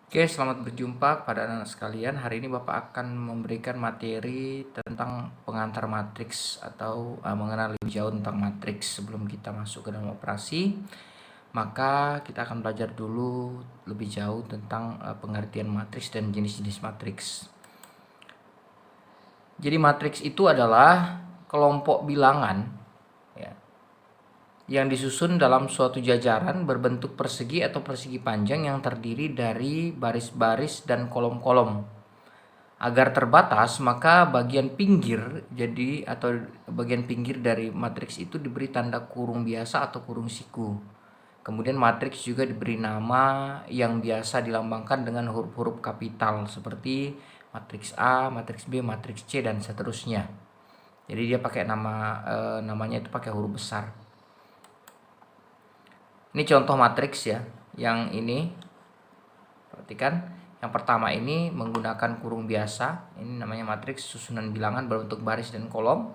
Oke, selamat berjumpa pada anak-anak sekalian. Hari ini Bapak akan memberikan materi tentang pengantar matriks atau mengenal lebih jauh tentang matriks sebelum kita masuk ke dalam operasi. Maka kita akan belajar dulu lebih jauh tentang pengertian matriks dan jenis-jenis matriks. Jadi matriks itu adalah kelompok bilangan yang disusun dalam suatu jajaran berbentuk persegi atau persegi panjang yang terdiri dari baris-baris dan kolom-kolom. Agar terbatas, maka bagian pinggir bagian pinggir dari matriks itu diberi tanda kurung biasa atau kurung siku. Kemudian matriks juga diberi nama yang biasa dilambangkan dengan huruf-huruf kapital seperti matriks A, matriks B, matriks C dan seterusnya. Jadi dia pakai namanya itu pakai huruf besar. Ini contoh matriks ya. Yang ini perhatikan. Yang pertama ini menggunakan kurung biasa. Ini namanya matriks susunan bilangan berbentuk baris dan kolom.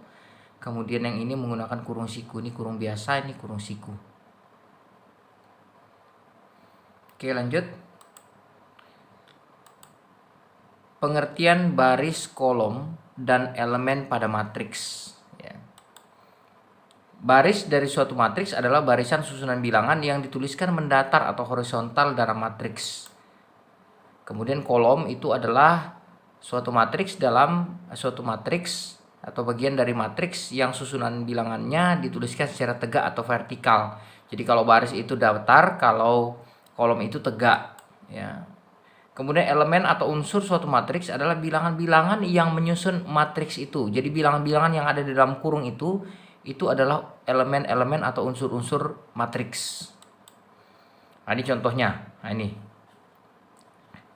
Kemudian yang ini menggunakan kurung siku. Ini kurung biasa, ini kurung siku. Oke, lanjut. Pengertian baris, kolom, dan elemen pada matriks. Baris dari suatu matriks adalah barisan susunan bilangan yang dituliskan mendatar atau horizontal dalam matriks. Kemudian kolom itu adalah suatu matriks atau bagian dari matriks yang susunan bilangannya dituliskan secara tegak atau vertikal. Jadi kalau baris itu datar, kalau kolom itu tegak, ya. Kemudian elemen atau unsur suatu matriks adalah bilangan-bilangan yang menyusun matriks itu. Jadi bilangan-bilangan yang ada di dalam kurung itu adalah elemen-elemen atau unsur-unsur matriks. Nah, ini contohnya. Nah, ini.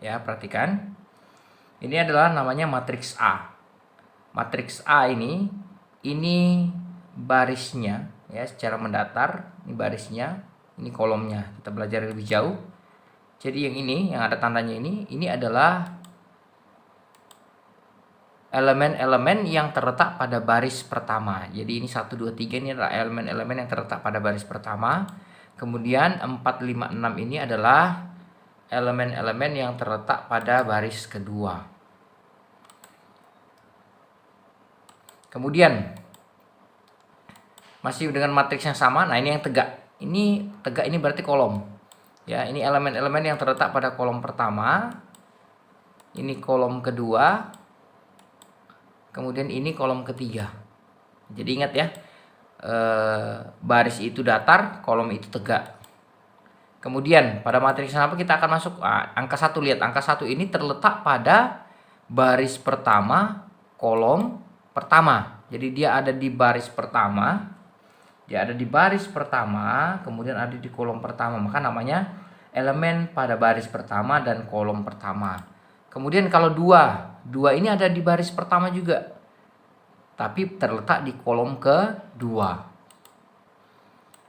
Ya, perhatikan. Ini adalah namanya matriks A. Matriks A ini barisnya ya secara mendatar, ini barisnya, ini kolomnya. Kita belajar lebih jauh. Jadi yang ada tandanya ini adalah elemen-elemen yang terletak pada baris pertama. Jadi ini 1, 2, 3 ini adalah elemen-elemen yang terletak pada baris pertama. Kemudian 4, 5, 6 ini adalah elemen-elemen yang terletak pada baris kedua. Kemudian masih dengan matriks yang sama. Nah, ini yang tegak. Ini tegak, ini berarti kolom. Ya, ini elemen-elemen yang terletak pada kolom pertama. Ini kolom kedua. Kemudian ini kolom ketiga. Jadi ingat ya, baris itu datar, kolom itu tegak. Kemudian pada matriks apa kita akan masuk angka 1. Lihat, angka 1 ini terletak pada baris pertama, kolom pertama. Jadi dia ada di baris pertama. Dia ada di baris pertama, kemudian ada di kolom pertama. Maka namanya elemen pada baris pertama dan kolom pertama. Kemudian kalau 2 ini ada di baris pertama juga, tapi terletak di kolom kedua.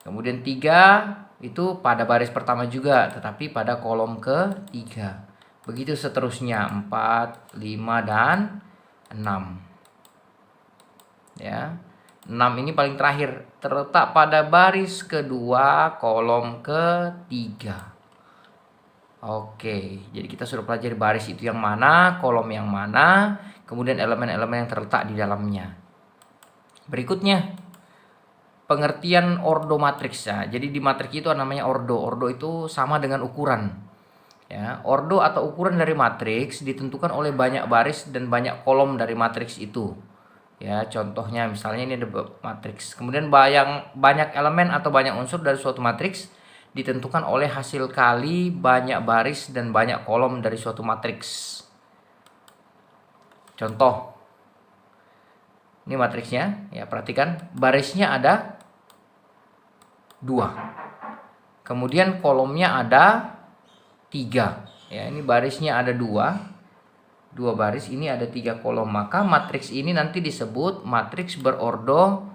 Kemudian 3 itu pada baris pertama juga, tetapi pada kolom ketiga. Begitu seterusnya 4, 5, dan 6. Ya. 6 ini paling terakhir, terletak pada baris kedua, kolom ketiga. Oke, jadi kita sudah pelajari baris itu yang mana, kolom yang mana, kemudian elemen-elemen yang terletak di dalamnya. Berikutnya, pengertian ordo matriks. Ya, jadi di matriks itu namanya ordo. Ordo itu sama dengan ukuran. Ya, ordo atau ukuran dari matriks ditentukan oleh banyak baris dan banyak kolom dari matriks itu. Ya, contohnya misalnya ini ada matriks. Kemudian banyak elemen atau banyak unsur dari suatu matriks ditentukan oleh hasil kali banyak baris dan banyak kolom dari suatu matriks. Contoh, ini matriksnya, ya perhatikan barisnya ada 2, kemudian kolomnya ada 3. Ya, ini barisnya ada 2 baris, ini ada 3 kolom. Maka matriks ini nanti disebut matriks berordo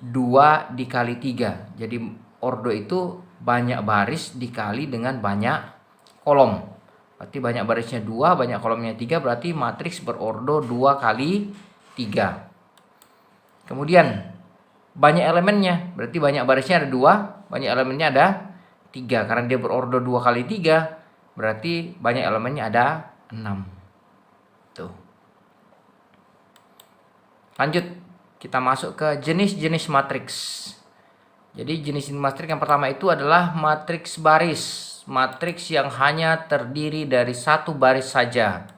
2 dikali 3. Jadi ordo itu banyak baris dikali dengan banyak kolom. Berarti banyak barisnya 2, banyak kolomnya 3, berarti matriks berordo 2 kali 3. Kemudian banyak elemennya, berarti banyak barisnya ada 2, banyak elemennya ada 3. Karena dia berordo 2 kali 3, berarti banyak elemennya ada 6. Tuh. Lanjut, kita masuk ke jenis-jenis matriks. Jadi jenis matriks yang pertama itu adalah matriks baris. Matriks yang hanya terdiri dari satu baris saja.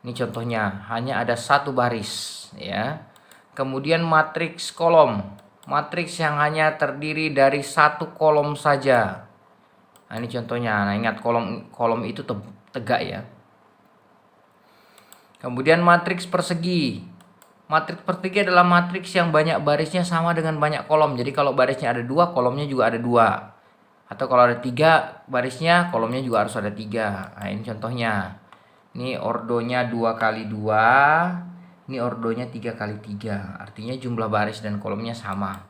Ini contohnya, hanya ada satu baris, ya. Kemudian matriks kolom. Matriks yang hanya terdiri dari satu kolom saja. Nah, ini contohnya. Nah, ingat kolom itu tegak ya. Kemudian matriks persegi. Matriks persegi adalah matriks yang banyak barisnya sama dengan banyak kolom. Jadi kalau barisnya ada 2, kolomnya juga ada 2. Atau kalau ada 3 barisnya, kolomnya juga harus ada 3. Nah, ini contohnya. Ini ordonya 2 kali 2. Ini ordonya 3 kali 3. Artinya jumlah baris dan kolomnya sama.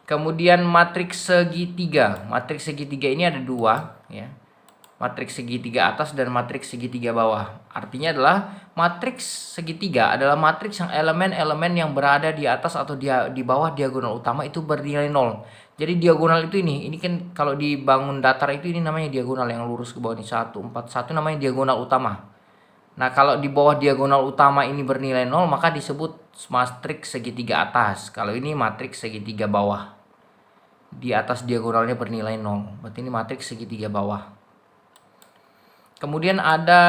Kemudian matriks segitiga. Matriks segitiga ini ada 2, ya. Matriks segitiga atas dan matriks segitiga bawah. Artinya adalah matriks segitiga adalah matriks yang elemen-elemen yang berada di atas atau di bawah diagonal utama itu bernilai 0. Jadi diagonal itu ini kan kalau dibangun datar itu ini namanya diagonal, yang lurus ke bawah ini 1, 4, 1 namanya diagonal utama. Nah, kalau di bawah diagonal utama ini bernilai 0, maka disebut matriks segitiga atas. Kalau ini matriks segitiga bawah. Di atas diagonalnya bernilai 0. Berarti ini matriks segitiga bawah. Kemudian ada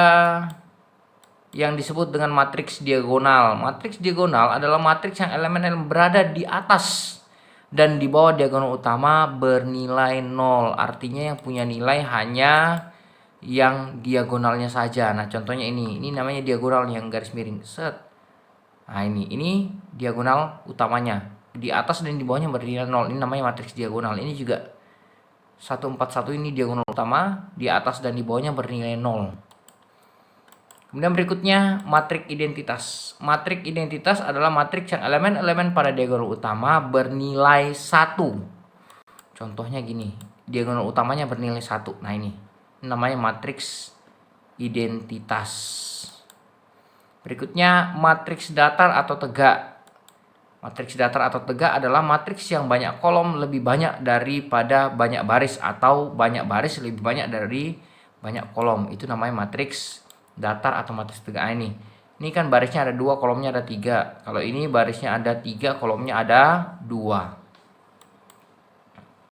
yang disebut dengan matriks diagonal. Matriks diagonal adalah matriks yang elemen-elemen berada di atas dan di bawah diagonal utama bernilai 0. Artinya yang punya nilai hanya yang diagonalnya saja. Nah, contohnya ini namanya diagonal yang garis miring. Set. Nah, ini diagonal utamanya. Di atas dan di bawahnya bernilai 0. Ini namanya matriks diagonal. Ini juga 141 ini diagonal utama, di atas dan di bawahnya bernilai 0. Kemudian berikutnya matriks identitas. Matriks identitas adalah matriks yang elemen-elemen pada diagonal utama bernilai 1. Contohnya gini, diagonal utamanya bernilai 1. Nah, ini namanya matriks identitas. Berikutnya matriks datar atau tegak. Matriks datar atau tegak adalah matriks yang banyak kolom lebih banyak daripada banyak baris, atau banyak baris lebih banyak dari banyak kolom. Itu namanya matriks datar atau matriks tegak. Ini kan barisnya ada 2, kolomnya ada 3. Kalau ini barisnya ada 3, kolomnya ada 2.